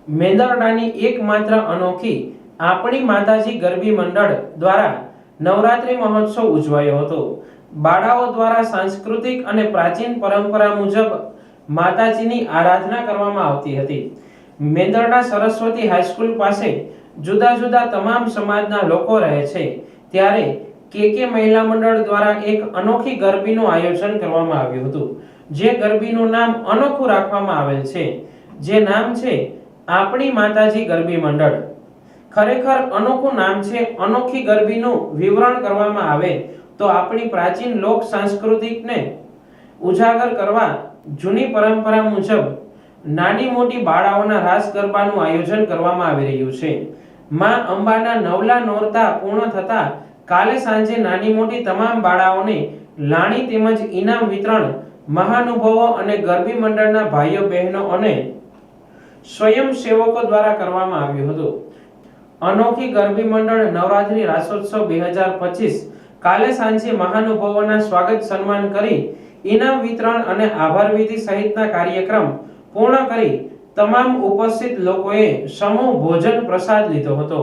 મેંદરડાની એકમાત્ર અનોખી આપણી માતાજી ગરબી મંડળ દ્વારા નવરાત્રી મહોત્સવ ઉજવાયો હતો। બાળાઓ દ્વારા સાંસ્કૃતિક અને પ્રાચીન પરંપરા મુજબ માતાજીની આરાધના કરવામાં આવતી હતી। મેંદરડા સરસ્વતી હાઈસ્કૂલ પાસે જુદા જુદા તમામ સમાજના લોકો રહે છે, ત્યારે કે મહિલા મંડળ દ્વારા એક અનોખી ગરબીનું આયોજન કરવામાં આવ્યું હતું, જે ગરબીનું નામ અનોખું રાખવામાં આવેલ છે, જે નામ છે આપણી માતાજી ગરબી મંડળ। ખરેખર અનોખું નામ છે। અનોખી ગરબીનું વિવરણ કરવામાં આવે તો આપણી પ્રાચીન લોક સંસ્કૃતિને ઉજાગર કરવા જૂની પરંપરા મુજબ નાની મોટી બાળાઓના રાસ ગરબાનું આયોજન કરવામાં આવી રહ્યું છે। માં અંબાના નવલા નોરતા પૂર્ણ થતા કાલે સાંજે નાની મોટી તમામ બાળાઓને લાણી તેમજ ઇનામ વિતરણ મહાનુભાવો અને ગરબી મંડળના ભાઈઓ બહેનો અને સ્વયંસેવકો દ્વારા કરવામાં આવ્યું હતું। અનોખી ગરબી મંડળ નવરાત્રી રાસોત્સવ 2025 કાલે સાંજે મહાનુભાવોના સ્વાગત સન્માન કરી ઇનામ વિતરણ અને આભાર વિધિ સહિતના કાર્યક્રમ પૂર્ણ કરી તમામ ઉપસ્થિત લોકોએ સમૂહ ભોજન પ્રસાદ લીધો હતો।